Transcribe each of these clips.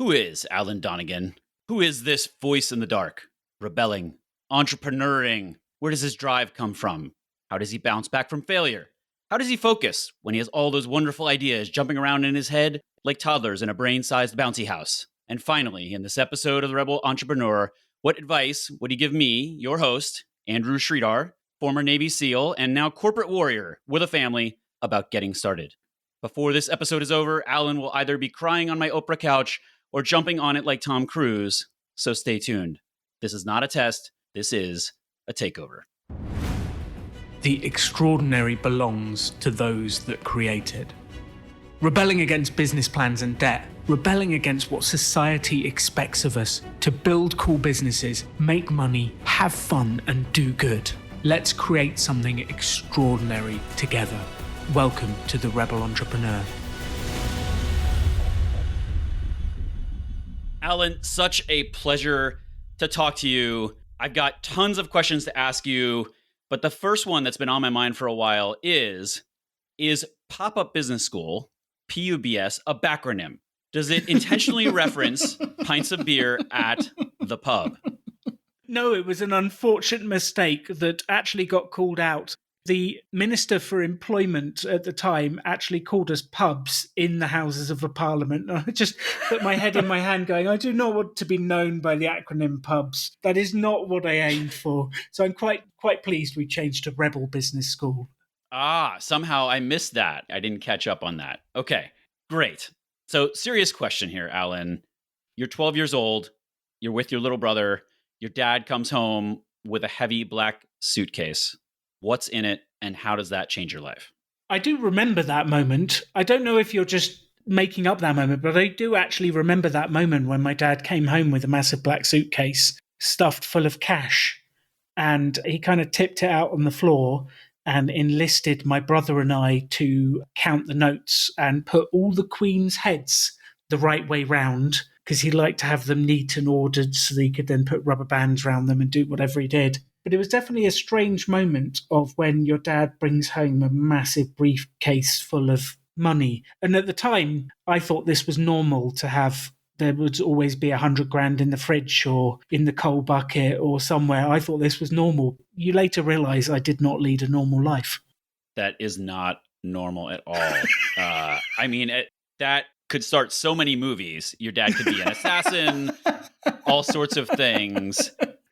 Who is Alan Donegan? Who is this voice in the dark? Rebelling, entrepreneuring. Where does his drive come from? How does he bounce back from failure? How does he focus when he has all those wonderful ideas jumping around in his head like toddlers in a brain-sized bouncy house? And finally, in this episode of The Rebel Entrepreneur, what advice would he give me, your host, Andrew Sridar, former Navy SEAL and now corporate warrior with a family, about getting started? Before this episode is over, Alan will either be crying on my Oprah couch or jumping on it like Tom Cruise, so stay tuned. This is not a test, this is a takeover. The extraordinary belongs to those that create it. Rebelling against business plans and debt, rebelling against what society expects of us, to build cool businesses, make money, have fun, and do good. Let's create something extraordinary together. Welcome to The Rebel Entrepreneur. Alan, such a pleasure to talk to you. I've got tons of questions to ask you, but the first one that's been on my mind for a while is Pop-Up Business School, PUBS, a backronym? Does it intentionally reference pints of beer at the pub? No, it was an unfortunate mistake that actually got called out. The Minister for Employment at the time actually called us pubs in the Houses of the Parliament. I just put my head in my hand going, I do not want to be known by the acronym pubs. That is not what I aimed for. So I'm quite pleased we changed to Rebel Business School. Somehow I missed that. I didn't catch up on that. Okay, great. So serious question here, Alan. You're 12 years old. You're with your little brother. Your dad comes home with a heavy black suitcase. What's in it, and how does that change your life? I do remember that moment. I don't know if you're just making up that moment, but I do actually remember that moment when my dad came home with a massive black suitcase stuffed full of cash. And he kind of tipped it out on the floor and enlisted my brother and I to count the notes and put all the Queen's heads the right way round, because he liked to have them neat and ordered so that he could then put rubber bands around them and do whatever he did. But it was definitely a strange moment of when your dad brings home a massive briefcase full of money. And at the time, I thought this was normal to have. There would always be 100 grand in the fridge or in the coal bucket or somewhere. I thought this was normal. You later realize I did not lead a normal life. That is not normal at all. That could start so many movies. Your dad could be an assassin, all sorts of things.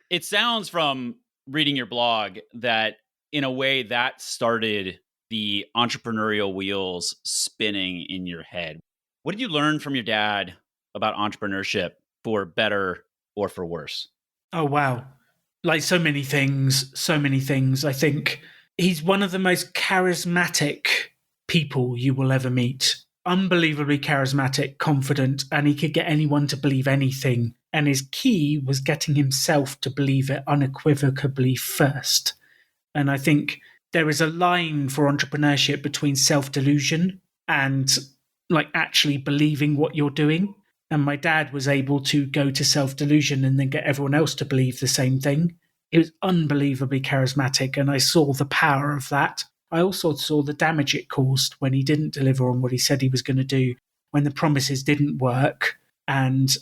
It sounds from reading your blog that in a way that started the entrepreneurial wheels spinning in your head. What did you learn from your dad about entrepreneurship, for better or for worse? Oh, wow. Like so many things. I think he's one of the most charismatic people you will ever meet. Unbelievably charismatic, confident, and he could get anyone to believe anything. And his key was getting himself to believe it unequivocally first. And I think there is a line for entrepreneurship between self-delusion and like actually believing what you're doing. And my dad was able to go to self-delusion and then get everyone else to believe the same thing. It was unbelievably charismatic, and I saw the power of that. I also saw the damage it caused when he didn't deliver on what he said he was going to do, when the promises didn't work. And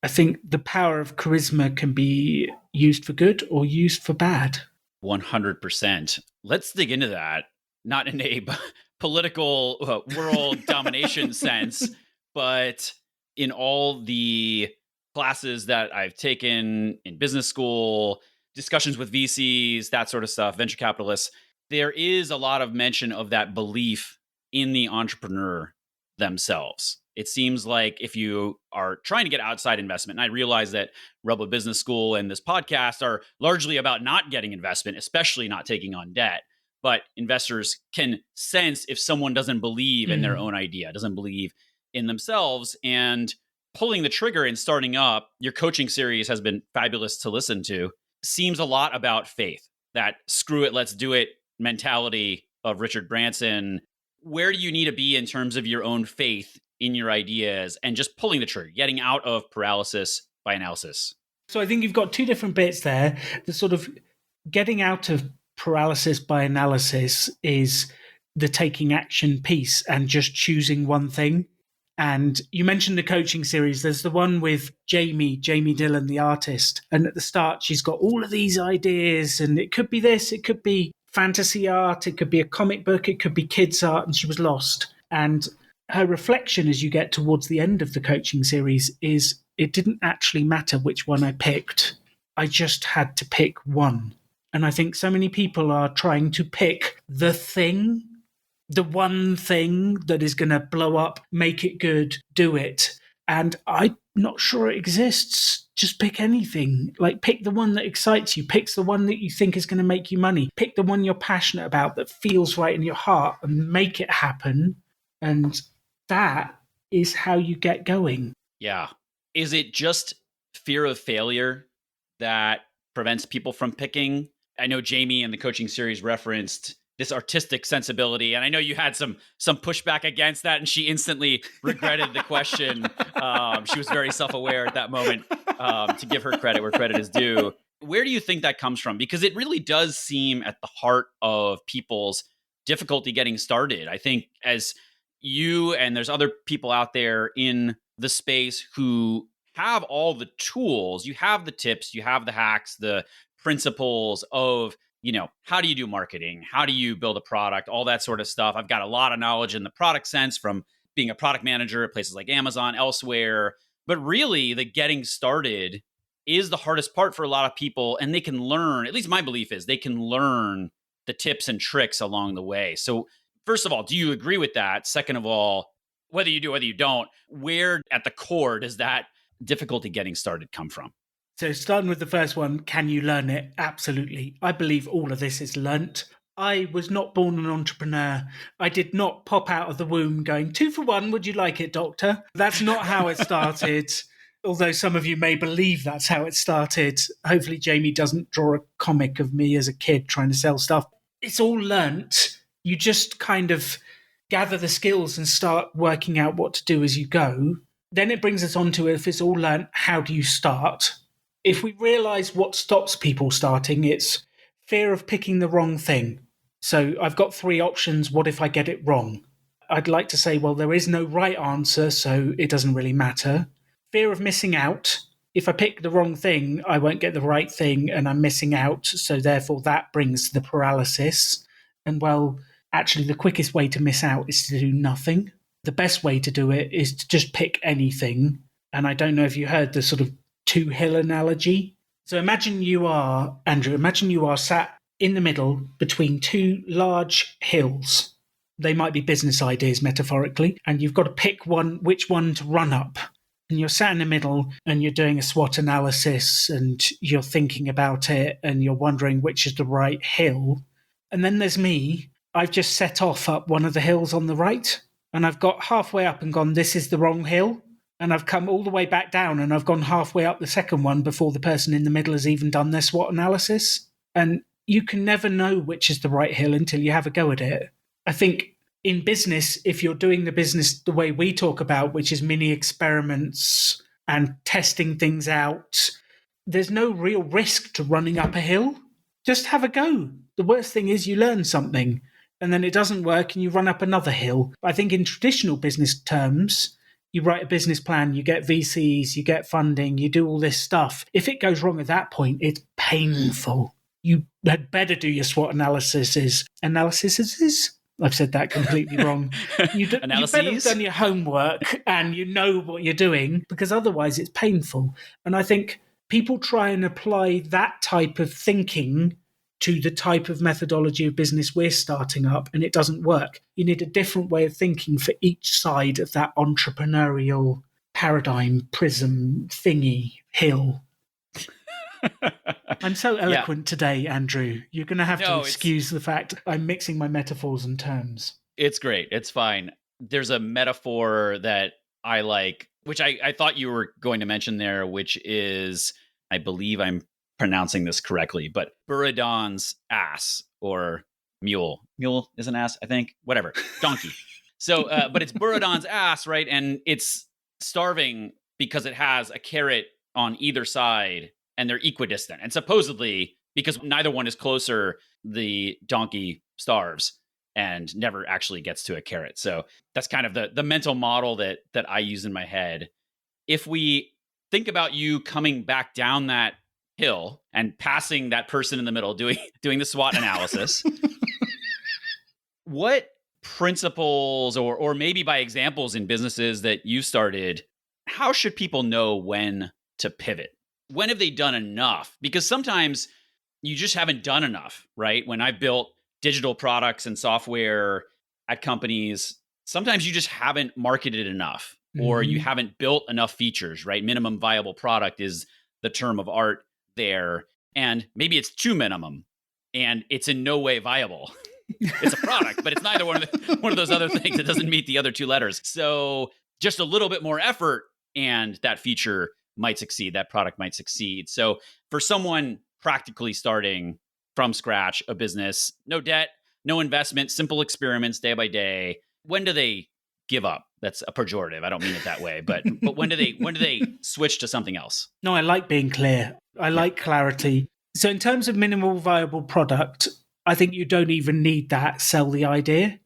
I think the power of charisma can be used for good or used for bad. 100%. Let's dig into that, not in a political world domination sense, but in all the classes that I've taken in business school, discussions with VCs, that sort of stuff, venture capitalists, there is a lot of mention of that belief in the entrepreneur themselves. It seems like if you are trying to get outside investment, and I realize that Rebel Business School and this podcast are largely about not getting investment, especially not taking on debt, but investors can sense if someone doesn't believe in their own idea, doesn't believe in themselves, and pulling the trigger and starting up. Your coaching series has been fabulous to listen to. Seems a lot about faith, that screw it, let's do it mentality of Richard Branson. Where do you need to be in terms of your own faith in your ideas and just pulling the trigger, getting out of paralysis by analysis? So I think you've got two different bits there. The sort of getting out of paralysis by analysis is the taking action piece and just choosing one thing. And you mentioned the coaching series. There's the one with Jamie Dillon, the artist. And at the start, she's got all of these ideas, and it could be this, it could be fantasy art, it could be a comic book, it could be kids' art, and she was lost. And her reflection as you get towards the end of the coaching series is it didn't actually matter which one I picked. I just had to pick one. And I think so many people are trying to pick the thing, the one thing that is going to blow up, make it good, do it. And I'm not sure it exists. Just pick anything. Like, pick the one that excites you. Pick the one that you think is going to make you money. Pick the one you're passionate about that feels right in your heart and make it happen. And that is how you get going. Yeah. Is it just fear of failure that prevents people from picking? I know Jamie in the coaching series referenced this artistic sensibility, and I know you had some pushback against that, and she instantly regretted the question. She was very self-aware at that moment, to give her credit where credit is due. Where do you think that comes from? Because it really does seem at the heart of people's difficulty getting started. I think as you and there's other people out there in the space who have all the tools, you have the tips, you have the hacks, the principles of, how do you do marketing? How do you build a product? All that sort of stuff. I've got a lot of knowledge in the product sense from being a product manager at places like Amazon, elsewhere. But really, the getting started is the hardest part for a lot of people. And they can learn, at least my belief is, they can learn the tips and tricks along the way. So first of all, do you agree with that? Second of all, whether you do, whether you don't, where at the core does that difficulty getting started come from? So starting with the first one, can you learn it? Absolutely. I believe all of this is learnt. I was not born an entrepreneur. I did not pop out of the womb going, 2 for 1, would you like it, doctor? That's not how it started. Although some of you may believe that's how it started. Hopefully Jamie doesn't draw a comic of me as a kid trying to sell stuff. It's all learnt. You just kind of gather the skills and start working out what to do as you go. Then it brings us on to, if it's all learnt, how do you start? If we realise what stops people starting, it's fear of picking the wrong thing. So I've got 3 options. What if I get it wrong? I'd like to say, well, there is no right answer, so it doesn't really matter. Fear of missing out. If I pick the wrong thing, I won't get the right thing and I'm missing out. So therefore that brings the paralysis. And well, actually the quickest way to miss out is to do nothing. The best way to do it is to just pick anything. And I don't know if you heard the sort of 2-hill analogy. So imagine you are, Andrew, sat in the middle between 2 large hills. They might be business ideas metaphorically, and you've got to pick which one to run up. And you're sat in the middle and you're doing a SWOT analysis and you're thinking about it and you're wondering which is the right hill. And then there's me. I've just set off up one of the hills on the right and I've got halfway up and gone, this is the wrong hill. And I've come all the way back down and I've gone halfway up the second one before the person in the middle has even done their SWOT analysis. And you can never know which is the right hill until you have a go at it. I think in business, if you're doing the business the way we talk about, which is mini experiments and testing things out, there's no real risk to running up a hill. Just have a go. The worst thing is you learn something and then it doesn't work and you run up another hill. I think in traditional business terms, you write a business plan, you get VCs, you get funding, you do all this stuff. If it goes wrong at that point, it's painful. You had better do your SWOT analyses. I've said that completely wrong. You better have done your homework and you know what you're doing, because otherwise it's painful. And I think people try and apply that type of thinking to the type of methodology of business we're starting up, and it doesn't work. You need a different way of thinking for each side of that entrepreneurial paradigm, prism, thingy, hill. I'm so eloquent today, Andrew. You're going to have to excuse the fact I'm mixing my metaphors and terms. It's great. It's fine. There's a metaphor that I like, which I thought you were going to mention there, which is, I believe I'm pronouncing this correctly, but Buridan's ass, or mule. Mule is an ass, I think. Whatever. Donkey. So, but it's Buridan's ass, right? And it's starving because it has a carrot on either side and they're equidistant. And supposedly, because neither one is closer, the donkey starves. and never actually gets to a carrot. So that's kind of the mental model that I use in my head. If we think about you coming back down that hill and passing that person in the middle, doing the SWOT analysis, what principles or maybe by examples in businesses that you started, how should people know when to pivot? When have they done enough? Because sometimes you just haven't done enough, right? When I built digital products and software at companies, sometimes you just haven't marketed enough or you haven't built enough features, right? Minimum viable product is the term of art there. And maybe it's too minimum and it's in no way viable. It's a product, but it's neither one of those other things. It doesn't meet the other two letters. So just a little bit more effort and that feature might succeed. That product might succeed. So for someone practically starting from scratch a business, no debt, no investment, simple experiments day by day, when do they give up? That's a pejorative. I don't mean it that way, but when do they switch to something else? No, I like being clear. I like clarity. So in terms of minimal viable product, I think you don't even need that. Sell the idea.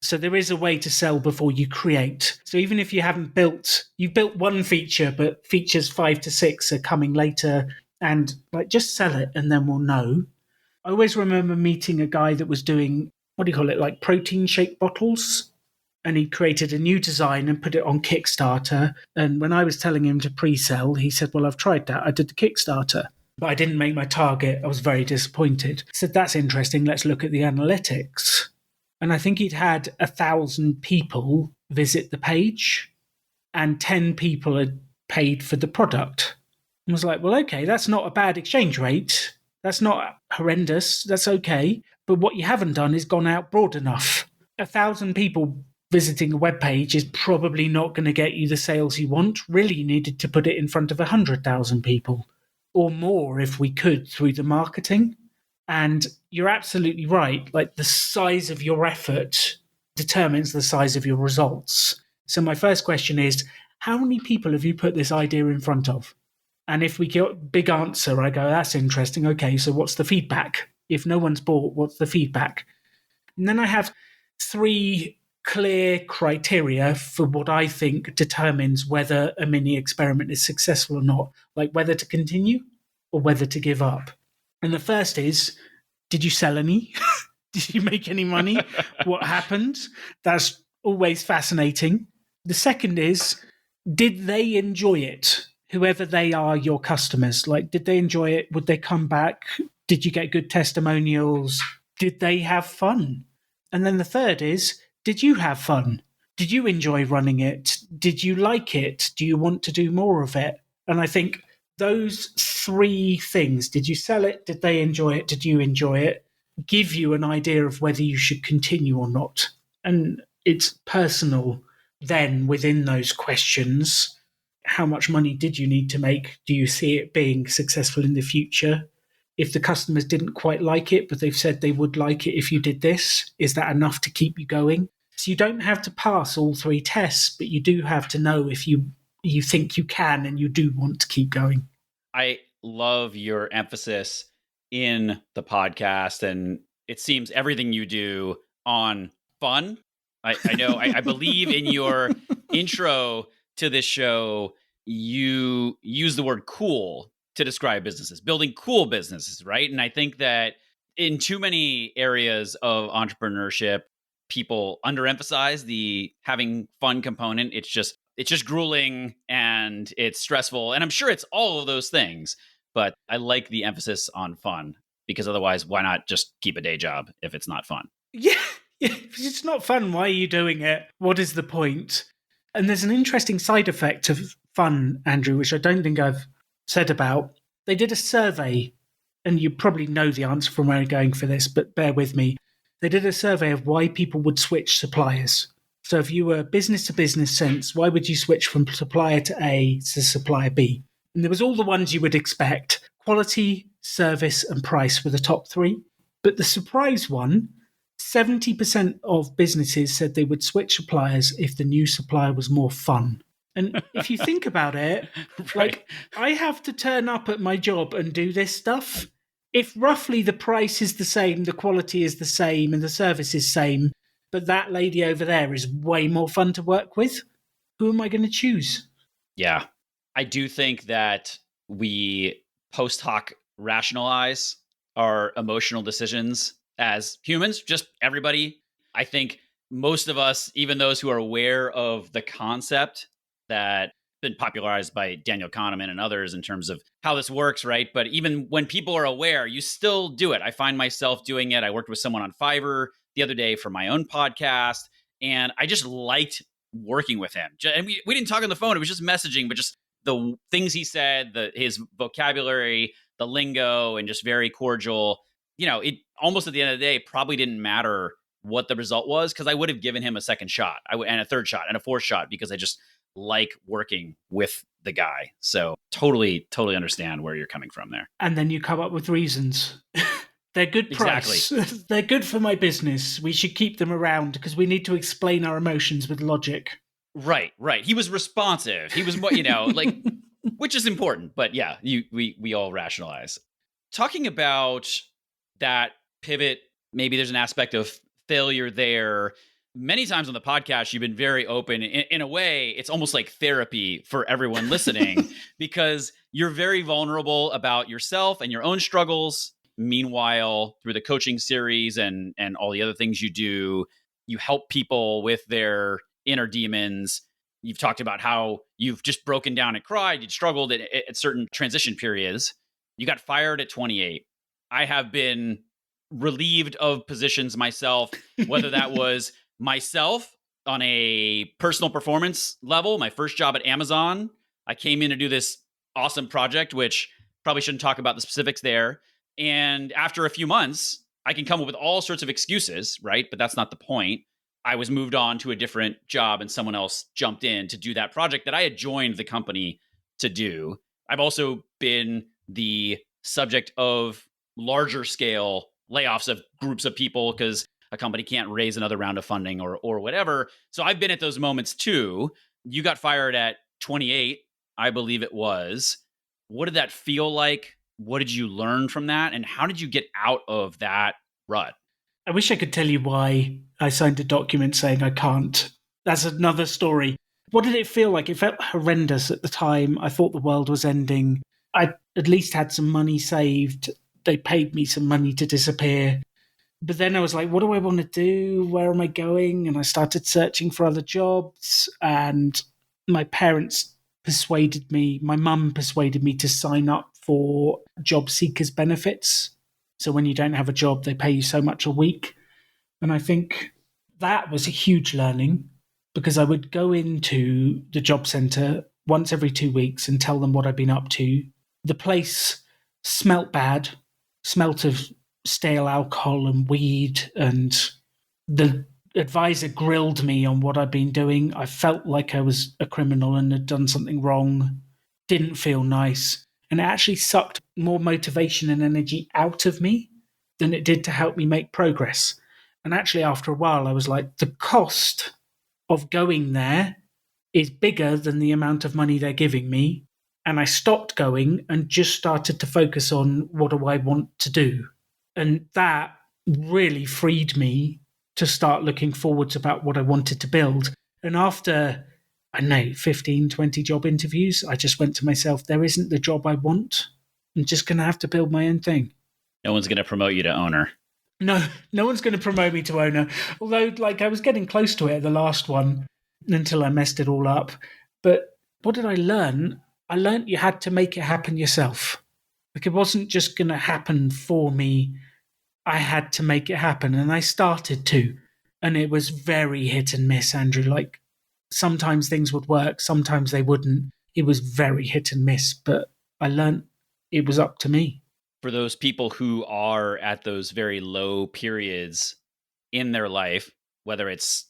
So there is a way to sell before you create. So even if you've built one feature, but features 5 to 6 are coming later, and just sell it and then we'll know. I always remember meeting a guy that was doing, like protein shake bottles. And he created a new design and put it on Kickstarter. And when I was telling him to pre-sell, he said, well, I've tried that. I did the Kickstarter, but I didn't make my target. I was very disappointed. I said, that's interesting. Let's look at the analytics. And I think he'd had 1,000 people visit the page and 10 people had paid for the product. I was like, well, okay, that's not a bad exchange rate. That's not horrendous. That's okay. But what you haven't done is gone out broad enough. 1,000 people visiting a web page is probably not going to get you the sales you want. Really, you needed to put it in front of 100,000 people or more if we could through the marketing. And you're absolutely right. Like the size of your effort determines the size of your results. So my first question is, how many people have you put this idea in front of? And if we get a big answer, I go, that's interesting. Okay, so what's the feedback? If no one's bought, what's the feedback? And then I have 3 clear criteria for what I think determines whether a mini experiment is successful or not, like whether to continue or whether to give up. And the first is, did you sell any? Did you make any money? What happened? That's always fascinating. The second is, did they enjoy it? Whoever they are, your customers, did they enjoy it? Would they come back? Did you get good testimonials? Did they have fun? And then the third is, did you have fun? Did you enjoy running it? Did you like it? Do you want to do more of it? And I think those 3 things, did you sell it? Did they enjoy it? Did you enjoy it? Give you an idea of whether you should continue or not. And it's personal then within those questions. How much money did you need to make? Do you see it being successful in the future? If the customers didn't quite like it, but they've said they would like it if you did this, is that enough to keep you going? So you don't have to pass all 3 tests, but you do have to know if you think you can and you do want to keep going. I love your emphasis in the podcast, and it seems everything you do on fun. I know, I believe in your intro to this show, you use the word cool to describe businesses, building cool businesses, right? And I think that in too many areas of entrepreneurship, people underemphasize the having fun component. It's just grueling and it's stressful. And I'm sure it's all of those things, but I like the emphasis on fun because otherwise, why not just keep a day job if it's not fun? Yeah. If it's not fun, why are you doing it? What is the point? And there's an interesting side effect of fun, Andrew, which I don't think I've said about. They did a survey, and you probably know the answer from where I'm going for this, but bear with me. They did a survey of why people would switch suppliers. So if you were business to business sense, why would you switch from supplier to A to supplier B? And there was all the ones you would expect. Quality, service, and price were the top 3. But the surprise one, 70% of businesses said they would switch suppliers if the new supplier was more fun. And if you think about it, Right. I have to turn up at my job and do this stuff. if roughly the price is the same, the quality is the same, and the service is same, but that lady over there is way more fun to work with, who am I going to choose? Yeah. I do think that we post hoc rationalize our emotional decisions as humans, just everybody. I think most of us, even those who are aware of the concept that been popularized by Daniel Kahneman and others in terms of how this works, right? But even when people are aware, you still do it. I find myself doing it. I worked with someone on Fiverr the other day for my own podcast, and I just liked working with him. And we didn't talk on the phone. It was just messaging, but just the things he said, his vocabulary, the lingo, and just very cordial. It almost at the end of the day probably didn't matter what the result was, because I would have given him a second shot, and a third shot and a fourth shot, because I just like working with the guy. So totally understand where you're coming from there. And then you come up with reasons. They're good price. Exactly. They're good for my business. We should keep them around because we need to explain our emotions with logic. Right. He was responsive. He was, like, which is important. But yeah, we all rationalize. Talking about that pivot, maybe there's an aspect of failure there. Many times on the podcast, you've been very open. In a way, it's almost like therapy for everyone listening because you're very vulnerable about yourself and your own struggles. Meanwhile, through the coaching series and all the other things you do, you help people with their inner demons. You've talked about how you've just broken down and cried. You'd struggled at certain transition periods. You got fired at 28. I have been relieved of positions myself, whether that was myself on a personal performance level. My first job at Amazon, I came in to do this awesome project, which probably shouldn't talk about the specifics there. And after a few months, I can come up with all sorts of excuses, right? But that's not the point. I was moved on to a different job and someone else jumped in to do that project that I had joined the company to do. I've also been the subject of larger scale layoffs of groups of people because a company can't raise another round of funding or whatever. So I've been at those moments too. You got fired at 28, I believe it was. What did that feel like? What did you learn from that? And how did you get out of that rut? I wish I could tell you why I signed a document saying I can't. That's another story. What did it feel like? It felt horrendous at the time. I thought the world was ending. I at least had some money saved. They paid me some money to disappear. But then I was like, what do I want to do? Where am I going? And I started searching for other jobs. And my parents persuaded me, my mum persuaded me to sign up for job seekers benefits. So when you don't have a job, they pay you so much a week. And I think that was a huge learning because I would go into the job centre once every 2 weeks and tell them what I'd been up to. The place smelt bad, smelt of stale alcohol and weed, and the advisor grilled me on what I'd been doing. I felt like I was a criminal and had done something wrong. Didn't feel nice. And it actually sucked more motivation and energy out of me than it did to help me make progress. And actually, after a while, I was like, the cost of going there is bigger than the amount of money they're giving me. And I stopped going and just started to focus on what do I want to do. And that really freed me to start looking forwards about what I wanted to build. And after, I don't know, 15, 20 job interviews, I just went to myself, there isn't the job I want. I'm just going to have to build my own thing. No one's going to promote you to owner. No one's going to promote me to owner. Although, I was getting close to it at the last one until I messed it all up. But what did I learn? I learned you had to make it happen yourself. It wasn't just going to happen for me. I had to make it happen, and I started to. And it was very hit and miss, Andrew. Sometimes things would work, sometimes they wouldn't. It was very hit and miss, but I learned it was up to me. For those people who are at those very low periods in their life, whether it's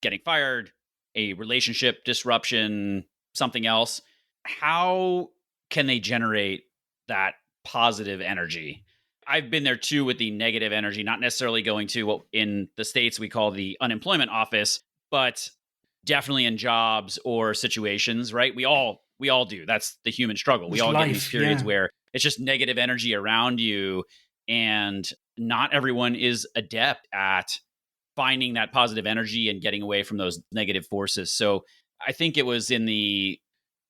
getting fired, a relationship disruption, something else, how can they generate that positive energy? I've been there too with the negative energy, not necessarily going to what in the States we call the unemployment office, but definitely in jobs or situations, right? We all we all do. That's the human struggle. We all get in these periods where it's just negative energy around you, and not everyone is adept at finding that positive energy and getting away from those negative forces. So I think it was in the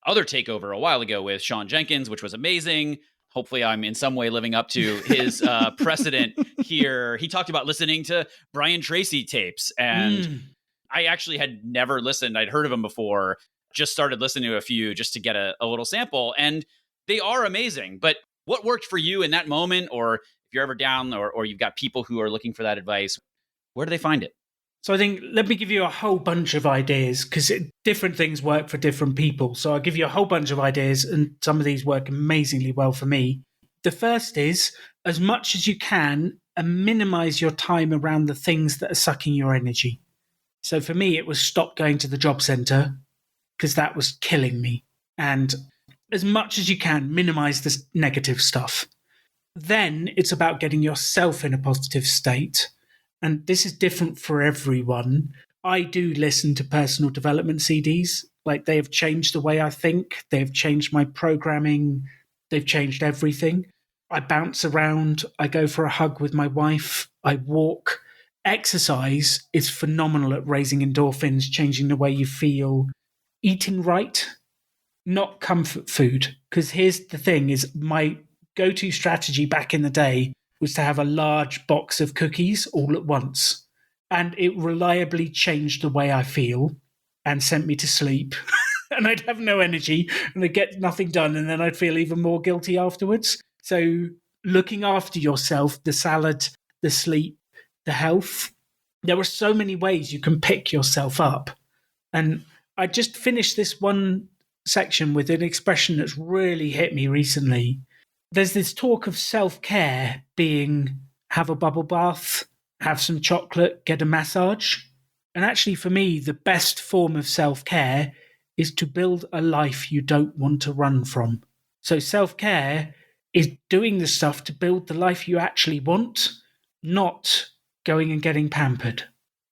other takeover a while ago with Sean Jenkins, which was amazing. Hopefully I'm in some way living up to his precedent here. He talked about listening to Brian Tracy tapes, and I actually had never listened. I'd heard of him before, just started listening to a few just to get a little sample, and they are amazing. But what worked for you in that moment, or if you're ever down or you've got people who are looking for that advice, where do they find it? So I think, let me give you a whole bunch of ideas, because different things work for different people. So I'll give you a whole bunch of ideas, and some of these work amazingly well for me. The first is, as much as you can, minimize your time around the things that are sucking your energy. So for me, it was stop going to the job center, because that was killing me. And as much as you can, minimize this negative stuff. Then it's about getting yourself in a positive state. And this is different for everyone. I do listen to personal development CDs. Like, they have changed the way I think. They've changed my programming. They've changed everything. I bounce around. I go for a hug with my wife. I walk. Exercise is phenomenal at raising endorphins, changing the way you feel. Eating right, not comfort food. Because here's the thing, is my go-to strategy back in the day was to have a large box of cookies all at once. And it reliably changed the way I feel and sent me to sleep. And I'd have no energy and I'd get nothing done. And then I'd feel even more guilty afterwards. So looking after yourself, the salad, the sleep, the health, there are so many ways you can pick yourself up. And I just finished this one section with an expression that's really hit me recently. There's this talk of self-care being have a bubble bath, have some chocolate, get a massage. And actually, for me, the best form of self-care is to build a life you don't want to run from. So self-care is doing the stuff to build the life you actually want, not going and getting pampered.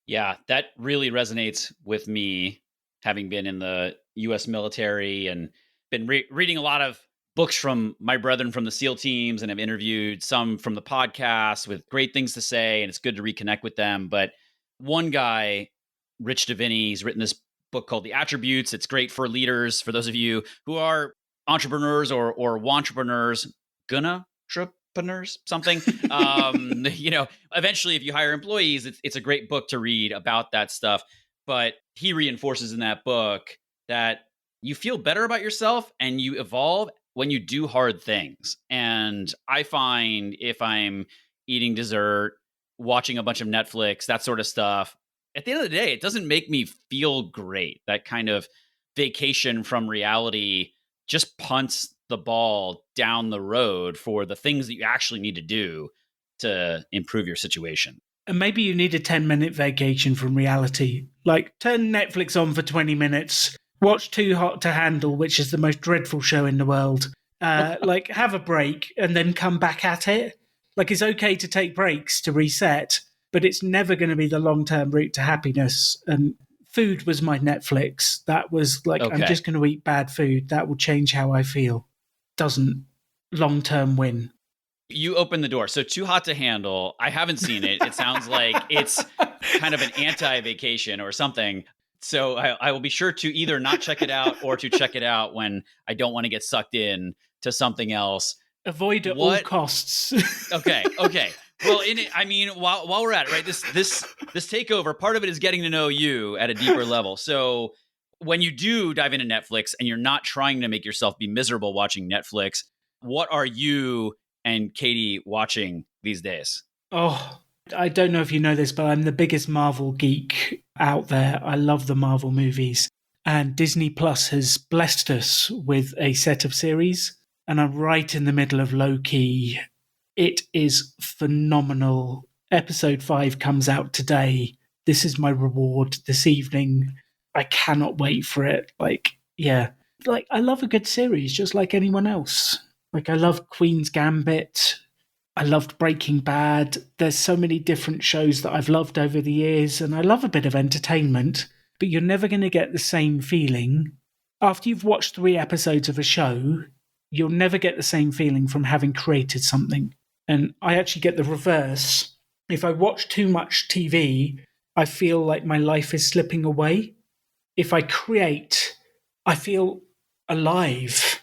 Yeah, that really resonates with me, having been in the U.S. military and been reading a lot of books from my brethren from the SEAL teams, and have interviewed some from the podcast with great things to say, and it's good to reconnect with them. But one guy, Rich Davini, he's written this book called The Attributes. It's great for leaders, for those of you who are entrepreneurs or wantrepreneurs, entrepreneurs, something. Eventually, if you hire employees, it's a great book to read about that stuff. But he reinforces in that book that you feel better about yourself and you evolve when you do hard things. And I find if I'm eating dessert, watching a bunch of Netflix, that sort of stuff, at the end of the day, it doesn't make me feel great. That kind of vacation from reality just punts the ball down the road for the things that you actually need to do to improve your situation. And maybe you need a 10-minute vacation from reality. Like, turn Netflix on for 20 minutes, watch Too Hot to Handle, which is the most dreadful show in the world. Have a break and then come back at it. Like, it's okay to take breaks to reset, but it's never going to be the long-term route to happiness. And food was my Netflix. That was like, okay, I'm just going to eat bad food. That will change how I feel. Doesn't long-term win. You opened the door. So Too Hot to Handle, I haven't seen it. It sounds like it's kind of an anti-vacation or something. So I will be sure to either not check it out or to check it out when I don't want to get sucked in to something else. Avoid at all costs. Okay. Well, while we're at it, right? This takeover, part of it is getting to know you at a deeper level. So when you do dive into Netflix and you're not trying to make yourself be miserable watching Netflix, what are you and Katie watching these days? Oh, I don't know if you know this, but I'm the biggest Marvel geek out there. I love the Marvel movies. And Disney Plus has blessed us with a set of series. And I'm right in the middle of Loki. It is phenomenal. Episode 5 comes out today. This is my reward this evening. I cannot wait for it. I love a good series just like anyone else. I love Queen's Gambit. I loved Breaking Bad. There's so many different shows that I've loved over the years, and I love a bit of entertainment, but you're never going to get the same feeling After you've watched 3 episodes of a show, you'll never get the same feeling from having created something. And I actually get the reverse. If I watch too much TV, I feel like my life is slipping away. If I create, I feel alive.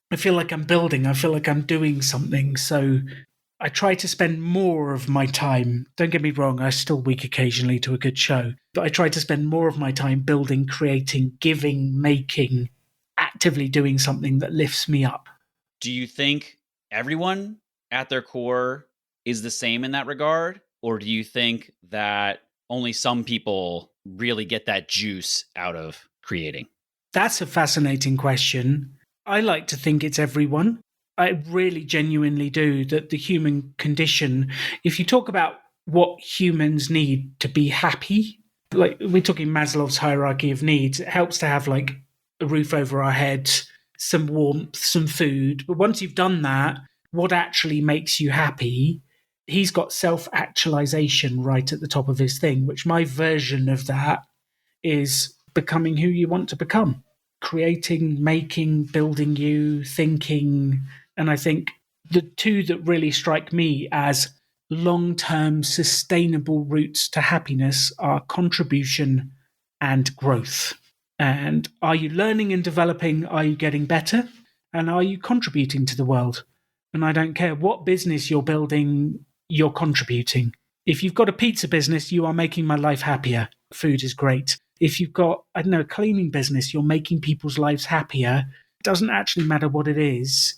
I feel like I'm building. I feel like I'm doing something. So I try to spend more of my time. Don't get me wrong, I still weak occasionally to a good show, but I try to spend more of my time building, creating, giving, making, actively doing something that lifts me up. Do you think everyone at their core is the same in that regard? Or do you think that only some people really get that juice out of creating? That's a fascinating question. I like to think it's everyone. I really genuinely do, that the human condition, if you talk about what humans need to be happy, like we're talking Maslow's hierarchy of needs, it helps to have like a roof over our heads, some warmth, some food. But once you've done that, what actually makes you happy? He's got self-actualization right at the top of his thing, which my version of that is becoming who you want to become. Creating, making, building you, thinking. And I think the two that really strike me as long-term sustainable routes to happiness are contribution and growth. And are you learning and developing? Are you getting better? And are you contributing to the world? And I don't care what business you're building, you're contributing. If you've got a pizza business, you are making my life happier. Food is great. If you've got, I don't know, a cleaning business, you're making people's lives happier. It doesn't actually matter what it is.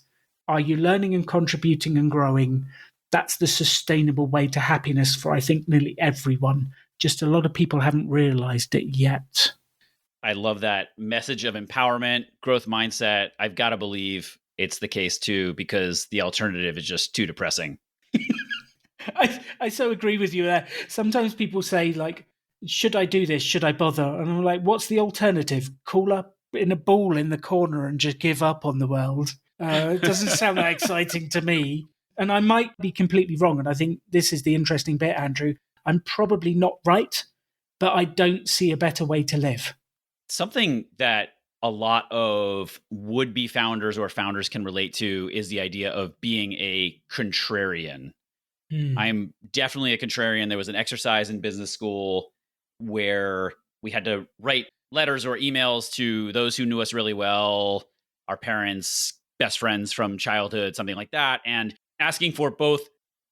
Are you learning and contributing and growing? That's the sustainable way to happiness for, I think, nearly everyone. Just a lot of people haven't realized it yet. I love that message of empowerment, growth mindset. I've got to believe it's the case too, because the alternative is just too depressing. I so agree with you there. Sometimes people say, like, should I do this? Should I bother? And I'm like, what's the alternative? Call up in a ball in the corner and just give up on the world. It doesn't sound that exciting to me. And I might be completely wrong. And I think this is the interesting bit, Andrew. I'm probably not right, but I don't see a better way to live. Something that a lot of would-be founders or founders can relate to is the idea of being a contrarian. I'm definitely a contrarian. There was an exercise in business school where we had to write letters or emails to those who knew us really well, our parents, best friends from childhood, something like that, and asking for both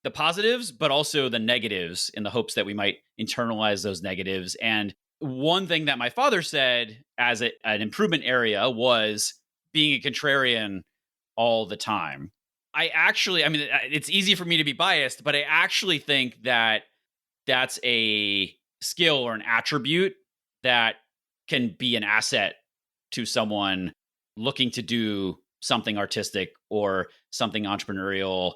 the positives, but also the negatives in the hopes that we might internalize those negatives. And one thing that my father said as an improvement area was being a contrarian all the time. I mean, it's easy for me to be biased, but I actually think that that's a skill or an attribute that can be an asset to someone looking to do something artistic or something entrepreneurial,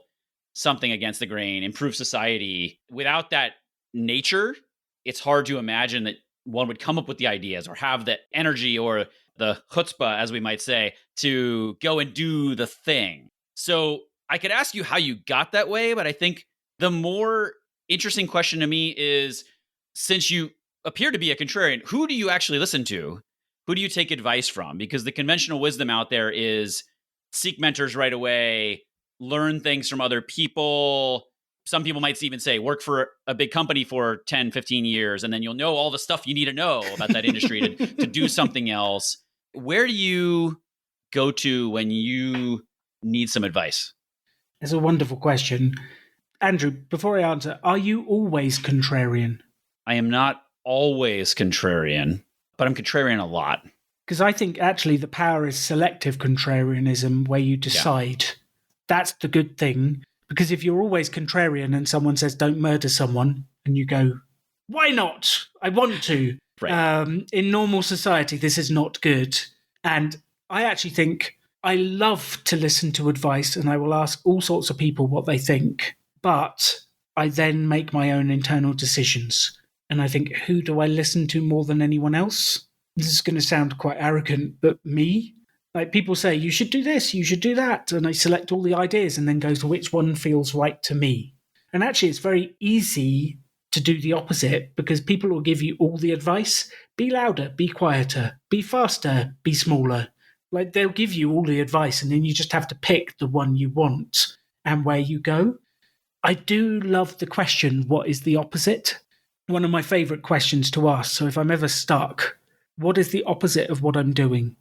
something against the grain, improve society. Without that nature, it's hard to imagine that one would come up with the ideas or have the energy or the chutzpah, as we might say, to go and do the thing. So I could ask you how you got that way, but I think the more interesting question to me is, since you appear to be a contrarian, who do you actually listen to? Who do you take advice from? Because the conventional wisdom out there is seek mentors right away, learn things from other people. Some people might even say work for a big company for 10, 15 years, and then you'll know all the stuff you need to know about that industry to do something else. Where do you go to when you need some advice? It's a wonderful question. Andrew, before I answer, are you always contrarian? I am not always contrarian, but I'm contrarian a lot. Because I think actually the power is selective contrarianism, where you decide. Yeah. That's the good thing. Because if you're always contrarian and someone says, don't murder someone, and you go, why not? I want to. Right. In normal society, this is not good. And I actually think I love to listen to advice, and I will ask all sorts of people what they think. But I then make my own internal decisions. And I think, who do I listen to more than anyone else? This is going to sound quite arrogant, but me. Like, people say, you should do this, you should do that. And I select all the ideas and then go to which one feels right to me. And actually, it's very easy to do the opposite, because people will give you all the advice. Be louder, be quieter, be faster, be smaller. Like they'll give you all the advice and then you just have to pick the one you want and where you go. I do love the question, what is the opposite? One of my favorite questions to ask. So if I'm ever stuck, what is the opposite of what I'm doing?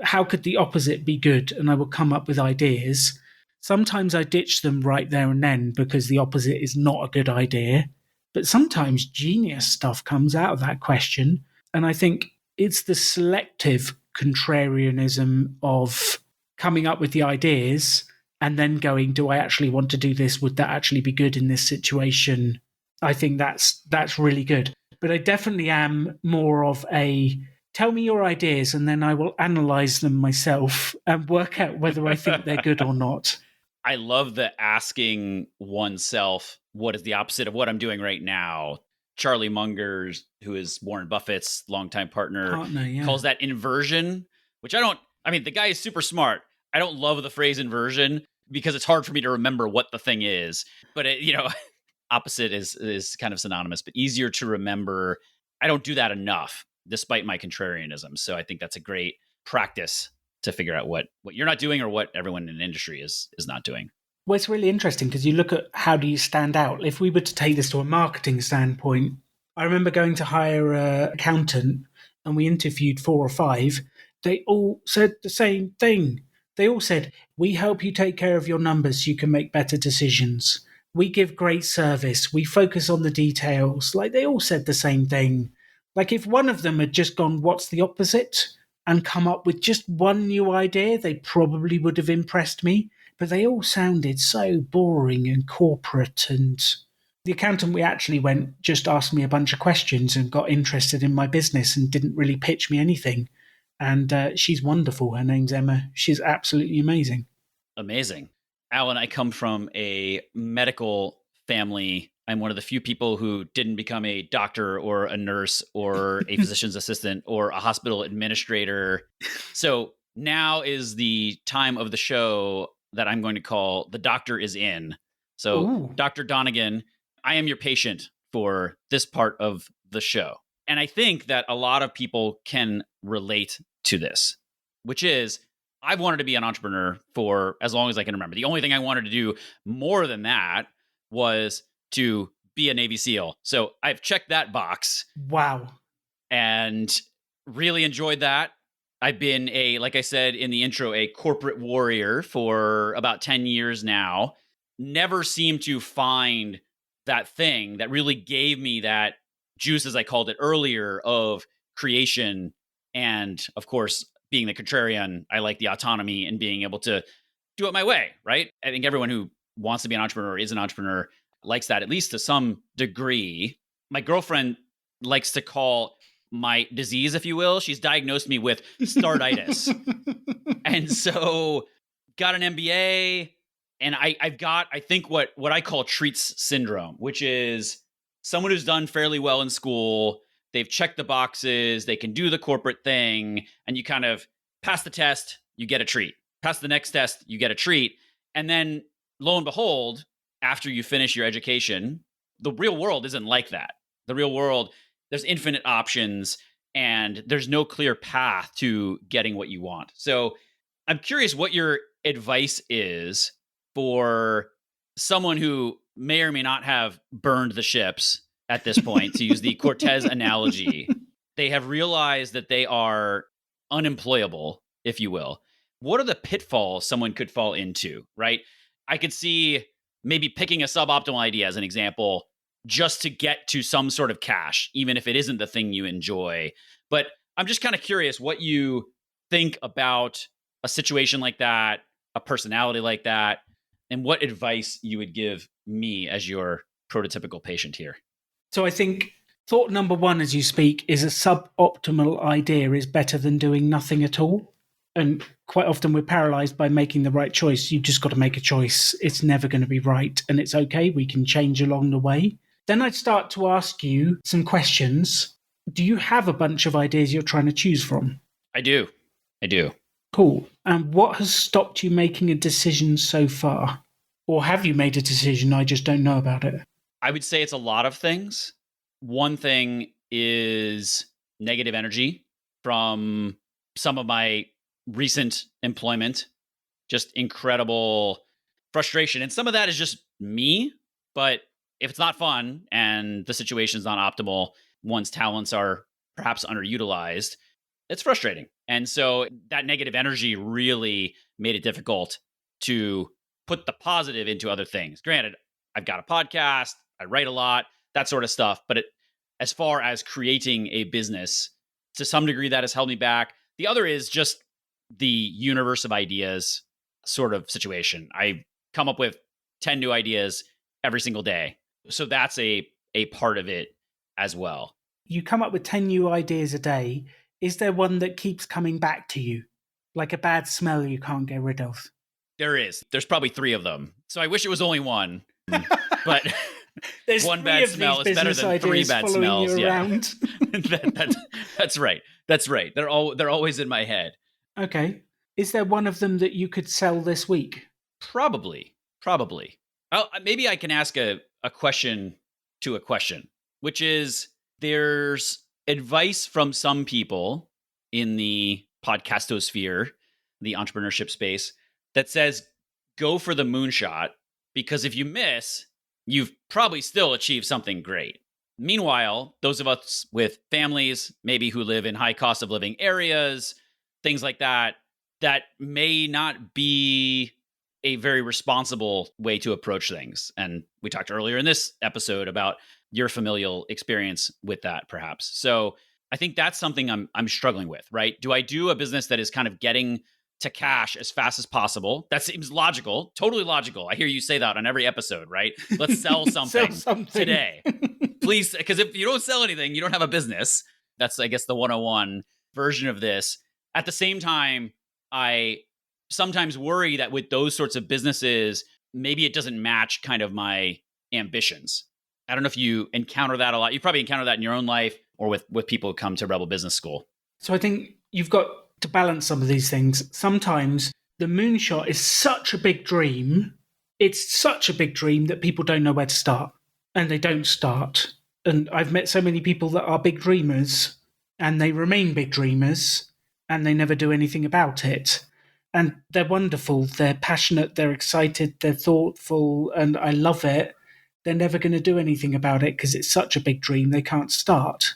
How could the opposite be good? And I will come up with ideas. Sometimes I ditch them right there and then because the opposite is not a good idea. But sometimes genius stuff comes out of that question. And I think it's the selective contrarianism of coming up with the ideas and then going, do I actually want to do this? Would that actually be good in this situation? I think that's really good. But I definitely am more of a tell me your ideas and then I will analyze them myself and work out whether I think they're good or not. I love the asking oneself, what is the opposite of what I'm doing right now? Charlie Munger, who is Warren Buffett's longtime partner, calls that inversion, which the guy is super smart. I don't love the phrase inversion because it's hard for me to remember what the thing is. But opposite is kind of synonymous, but easier to remember. I don't do that enough, despite my contrarianism. So I think that's a great practice to figure out what you're not doing or what everyone in the industry is not doing. Well, it's really interesting because you look at how do you stand out. If we were to take this to a marketing standpoint, I remember going to hire an accountant and we interviewed 4 or 5. They all said the same thing. They all said, we help you take care of your numbers so you can make better decisions. We give great service. We focus on the details. Like they all said the same thing. Like if one of them had just gone, what's the opposite? And come up with just one new idea, they probably would have impressed me. But they all sounded so boring and corporate. And the accountant we actually went just asked me a bunch of questions and got interested in my business and didn't really pitch me anything. And she's wonderful. Her name's Emma. She's absolutely amazing. Amazing. Alan, I come from a medical family. I'm one of the few people who didn't become a doctor or a nurse or a physician's assistant or a hospital administrator. So now is the time of the show that I'm going to call The Doctor is In. So, ooh. Dr. Donegan, I am your patient for this part of the show. And I think that a lot of people can relate to this, which is I've wanted to be an entrepreneur for as long as I can remember. The only thing I wanted to do more than that was to be a Navy SEAL. So I've checked that box. Wow. And really enjoyed that. I've been like I said in the intro, a corporate warrior for about 10 years now. Never seemed to find that thing that really gave me that juice, as I called it earlier, of creation. And of course, being the contrarian, I like the autonomy and being able to do it my way, right? I think everyone who wants to be an entrepreneur, is an entrepreneur, likes that, at least to some degree. My girlfriend likes to call my disease, if you will, she's diagnosed me with startitis. And so got an MBA, and I've got, I think, what I call treats syndrome, which is someone who's done fairly well in school. They've checked the boxes, they can do the corporate thing, and you kind of pass the test, you get a treat. Pass the next test, you get a treat. And then lo and behold, after you finish your education, the real world isn't like that. The real world, there's infinite options and there's no clear path to getting what you want. So I'm curious what your advice is for someone who may or may not have burned the ships at this point, to use the Cortez analogy. They have realized that they are unemployable, if you will. What are the pitfalls someone could fall into, right? I could see maybe picking a suboptimal idea as an example, just to get to some sort of cash, even if it isn't the thing you enjoy. But I'm just kind of curious what you think about a situation like that, a personality like that, and what advice you would give me as your prototypical patient here. So I think thought number 1 as you speak is a suboptimal idea is better than doing nothing at all. And quite often we're paralyzed by making the right choice. You've just got to make a choice. It's never going to be right. And it's okay. We can change along the way. Then I'd start to ask you some questions. Do you have a bunch of ideas you're trying to choose from? I do. Cool. And what has stopped you making a decision so far? Or have you made a decision? I just don't know about it. I would say it's a lot of things. One thing is negative energy from some of my recent employment, just incredible frustration. And some of that is just me, but if it's not fun and the situation is not optimal, one's talents are perhaps underutilized, it's frustrating. And so that negative energy really made it difficult to put the positive into other things. Granted, I've got a podcast, I write a lot, that sort of stuff. But as far as creating a business, to some degree, that has held me back. The other is just the universe of ideas sort of situation. I come up with 10 new ideas every single day. So that's a part of it as well. You come up with 10 new ideas a day. Is there one that keeps coming back to you? Like a bad smell you can't get rid of? There is. There's probably 3 of them. So I wish it was only one. But there's one bad smell is better than 3 bad smells. Around. That's right. That's right. They're always in my head. Okay. Is there one of them that you could sell this week? Probably. Maybe I can ask a question to a question, which is there's advice from some people in the podcastosphere, the entrepreneurship space, that says go for the moonshot, because if you miss, you've probably still achieved something great. Meanwhile, those of us with families, maybe who live in high cost of living areas, things like that, that may not be a very responsible way to approach things. And we talked earlier in this episode about your familial experience with that, perhaps. So I think that's something I'm struggling with, right? Do I do a business that is kind of getting to cash as fast as possible? That seems logical, totally logical. I hear you say that on every episode, right? Let's sell something, today. Please, because if you don't sell anything, you don't have a business. That's, I guess, the 101 version of this. At the same time, I sometimes worry that with those sorts of businesses, maybe it doesn't match kind of my ambitions. I don't know if you encounter that a lot. You probably encounter that in your own life or with people who come to Rebel Business School. So I think you've got to balance some of these things. Sometimes the moonshot is such a big dream. It's such a big dream that people don't know where to start, and they don't start. And I've met so many people that are big dreamers and they remain big dreamers and they never do anything about it. And they're wonderful. They're passionate. They're excited. They're thoughtful. And I love it. They're never going to do anything about it because it's such a big dream they can't start.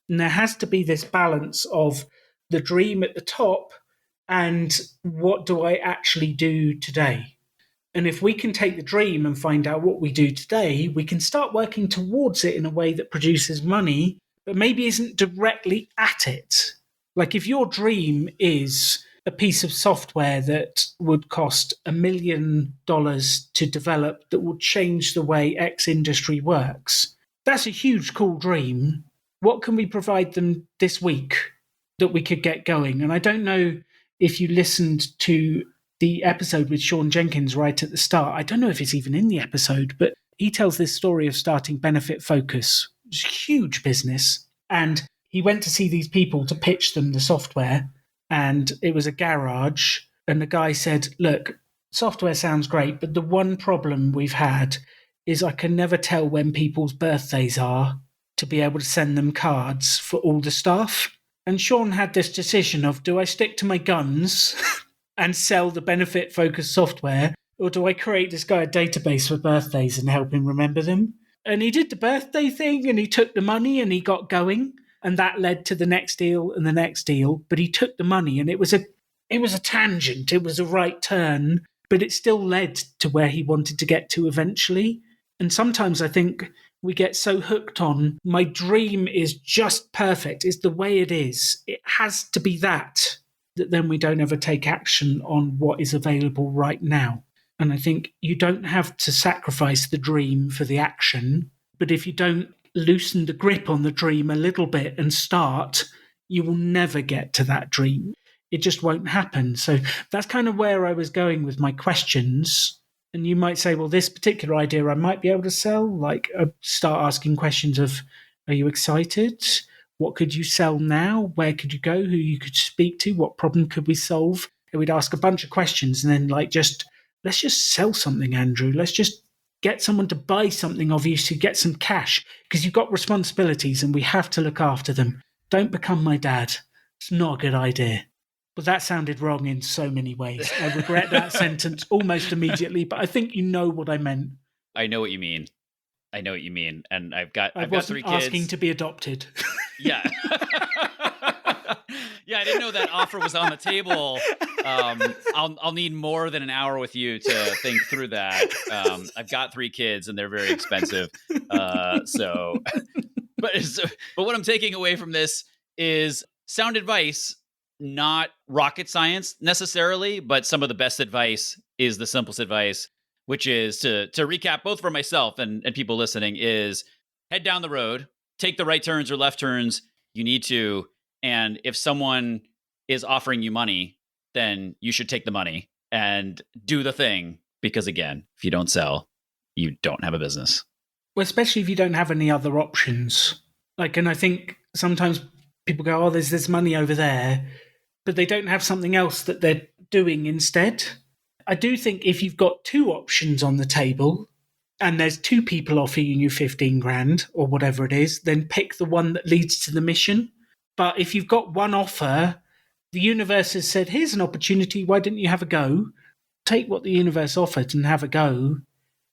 And there has to be this balance of the dream at the top and what do I actually do today? And if we can take the dream and find out what we do today, we can start working towards it in a way that produces money, but maybe isn't directly at it. Like if your dream is a piece of software that would cost $1 million to develop that would change the way X industry works, that's a huge, cool dream. What can we provide them this week that we could get going? And I don't know if you listened to the episode with Sean Jenkins right at the start. I don't know if it's even in the episode, but he tells this story of starting Benefit Focus. It's a huge business. And he went to see these people to pitch them the software. And it was a garage. And the guy said, look, software sounds great, but the one problem we've had is I can never tell when people's birthdays are to be able to send them cards for all the staff. And Sean had this decision of, do I stick to my guns and sell the benefit-focused software, or do I create this guy a database for birthdays and help him remember them? And he did the birthday thing, and he took the money, and he got going, and that led to the next deal and the next deal. But he took the money, and it was a tangent. It was a right turn, but it still led to where he wanted to get to eventually. And sometimes I think we get so hooked on, my dream is just perfect. It's the way it is. It has to be that then we don't ever take action on what is available right now. And I think you don't have to sacrifice the dream for the action, but if you don't loosen the grip on the dream a little bit and start, you will never get to that dream. It just won't happen. So that's kind of where I was going with my questions. And you might say, well, this particular idea I might be able to sell. Like, start asking questions of, are you excited? What could you sell now? Where could you go? Who you could speak to? What problem could we solve? And we'd ask a bunch of questions and then let's just sell something, Andrew. Let's just get someone to buy something of you to get some cash, because you've got responsibilities and we have to look after them. Don't become my dad. It's not a good idea. But that sounded wrong in so many ways. I regret that sentence almost immediately, but I think you know what I meant. I know what you mean. I know what you mean. And I've got I 3 wasn't asking kids. to be adopted. Yeah. Yeah, I didn't know that offer was on the table. I'll need more than an hour with you to think through that. I've got 3 kids and they're very expensive. So but what I'm taking away from this is sound advice, not rocket science necessarily, but some of the best advice is the simplest advice, which is to recap both for myself and people listening is head down the road, take the right turns or left turns you need to, and if someone is offering you money, then you should take the money and do the thing because again, if you don't sell, you don't have a business. Well, especially if you don't have any other options. Like, and I think sometimes people go, oh, there's this money over there, but they don't have something else that they're doing instead. I do think if you've got 2 options on the table and there's 2 people offering you 15 grand or whatever it is, then pick the one that leads to the mission. But if you've got one offer, the universe has said, here's an opportunity, why didn't you have a go? Take what the universe offered and have a go.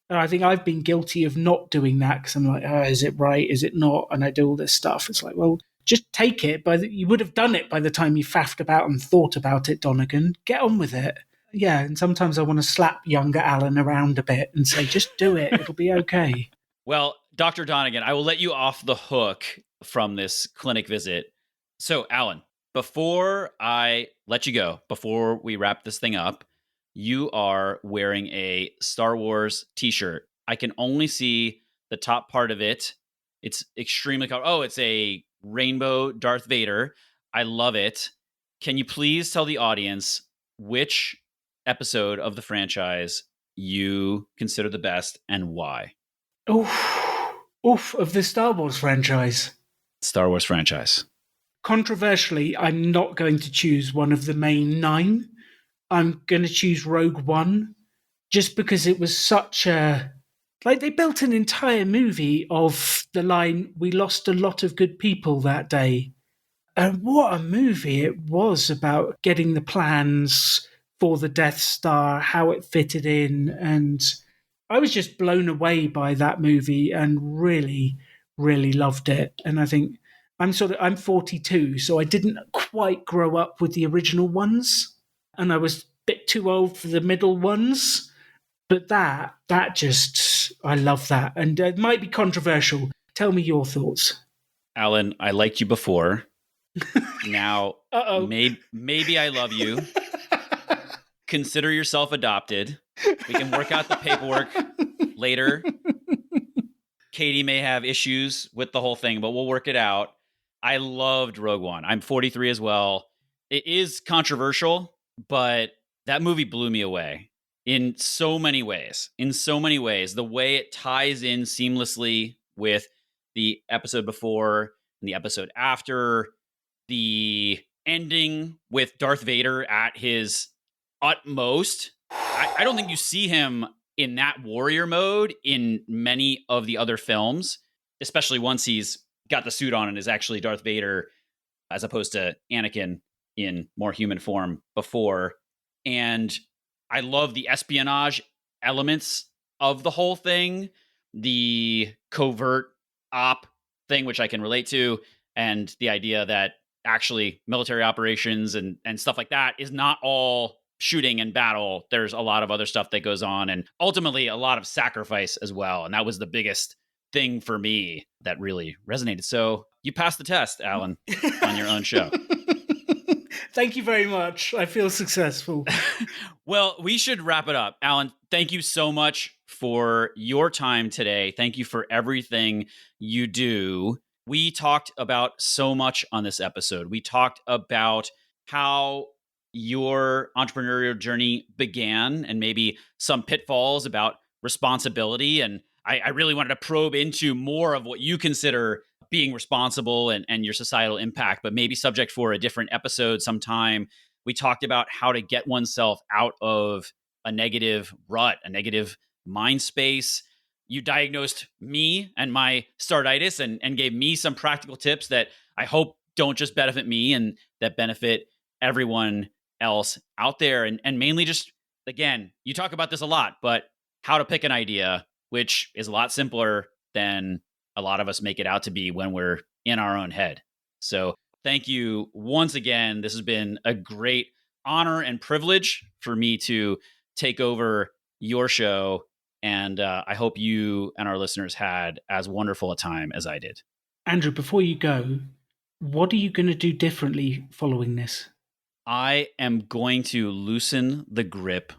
And I think I've been guilty of not doing that because I'm like, oh, is it right? Is it not? And I do all this stuff. It's like, well, just take it. You would have done it by the time you faffed about and thought about it, Donegan. Get on with it. Yeah, and sometimes I want to slap younger Alan around a bit and say, just do it. It'll be okay. Well, Dr. Donegan, I will let you off the hook from this clinic visit. So, Alan, before I let you go, before we wrap this thing up, you are wearing a Star Wars t-shirt. I can only see the top part of it. It's extremely colorful. Oh, it's a rainbow Darth Vader. I love it. Can you please tell the audience which episode of the franchise you consider the best and why? Oof, of the Star Wars franchise. Star Wars franchise. Controversially, I'm not going to choose one of the main 9. I'm going to choose Rogue One just because it was such a... Like, they built an entire movie of the line, we lost a lot of good people that day. And what a movie it was about getting the plans for the Death Star, how it fitted in. And I was just blown away by that movie and really, really loved it. And I think I'm 42, so I didn't quite grow up with the original ones. And I was a bit too old for the middle ones. But that just, I love that. And it might be controversial. Tell me your thoughts. Alan, I liked you before. Now, maybe I love you. Consider yourself adopted. We can work out the paperwork later. Katie may have issues with the whole thing, but we'll work it out. I loved Rogue One. I'm 43 as well. It is controversial, but that movie blew me away in so many ways. In so many ways. The way it ties in seamlessly with the episode before and the episode after, the ending with Darth Vader at his utmost. I don't think you see him in that warrior mode in many of the other films, especially once he's got the suit on and is actually Darth Vader as opposed to Anakin in more human form before. And I love the espionage elements of the whole thing, the covert op thing, which I can relate to, and the idea that actually military operations and stuff like that is not all shooting and battle. There's a lot of other stuff that goes on and ultimately a lot of sacrifice as well. And that was the biggest thing for me that really resonated. So you passed the test, Alan, on your own show. Thank you very much. I feel successful. Well, we should wrap it up. Alan, thank you so much for your time today. Thank you for everything you do. We talked about so much on this episode. We talked about how your entrepreneurial journey began and maybe some pitfalls about responsibility. And I really wanted to probe into more of what you consider being responsible and your societal impact, but maybe subject for a different episode sometime. We talked about how to get oneself out of a negative rut, a negative mind space. You diagnosed me and my startitis and gave me some practical tips that I hope don't just benefit me and that benefit everyone else out there. And mainly just, again, you talk about this a lot, but how to pick an idea, which is a lot simpler than a lot of us make it out to be when we're in our own head. So thank you once again. This has been a great honor and privilege for me to take over your show. And I hope you and our listeners had as wonderful a time as I did. Andrew, before you go, what are you going to do differently following this? I am going to loosen the grip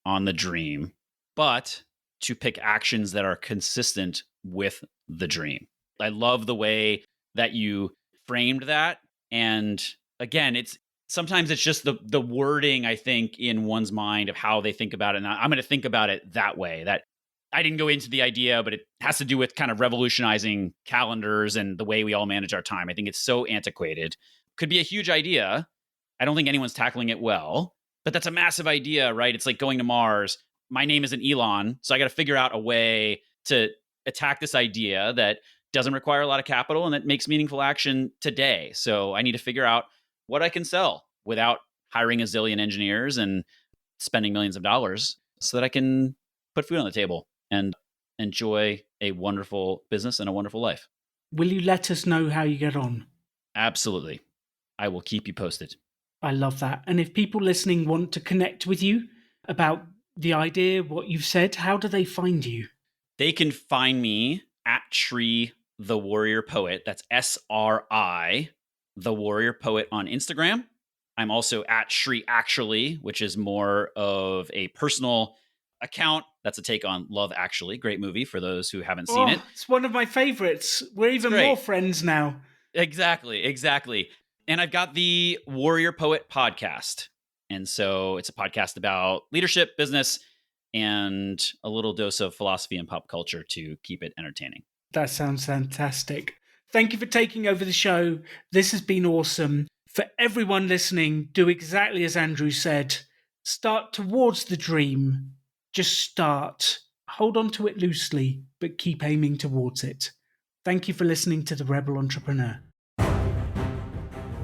on the dream, but to pick actions that are consistent with the dream. I love the way that you framed that. And again, sometimes it's just the wording, I think, in one's mind of how they think about it. And I'm going to think about it that way, that I didn't go into the idea, but it has to do with kind of revolutionizing calendars and the way we all manage our time. I think it's so antiquated. Could be a huge idea. I don't think anyone's tackling it well, but that's a massive idea, right? It's like going to Mars. My name isn't Elon, so I got to figure out a way to attack this idea that doesn't require a lot of capital and that makes meaningful action today. So I need to figure out what I can sell without hiring a zillion engineers and spending millions of dollars so that I can put food on the table and enjoy a wonderful business and a wonderful life. Will you let us know how you get on? Absolutely. I will keep you posted. I love that. And if people listening want to connect with you about the idea, what you've said, how do they find you? They can find me at Sri the Warrior Poet. That's SRI, the Warrior Poet on Instagram. I'm also at Sri Actually, which is more of a personal account. That's a take on Love Actually. Great movie for those who haven't seen it. It's one of my favorites. We're even more friends now. Exactly. And I've got the Warrior Poet podcast. And so it's a podcast about leadership, business, and a little dose of philosophy and pop culture to keep it entertaining. That sounds fantastic. Thank you for taking over the show. This has been awesome. For everyone listening, do exactly as Andrew said. Start towards the dream. Just start. Hold on to it loosely, but keep aiming towards it. Thank you for listening to The Rebel Entrepreneur.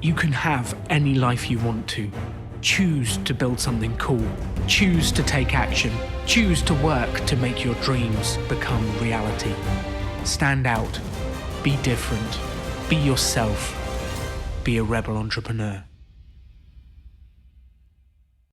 You can have any life you want to. Choose to build something cool. Choose to take action. Choose to work to make your dreams become reality. Stand out. Be different. Be yourself. Be a rebel entrepreneur.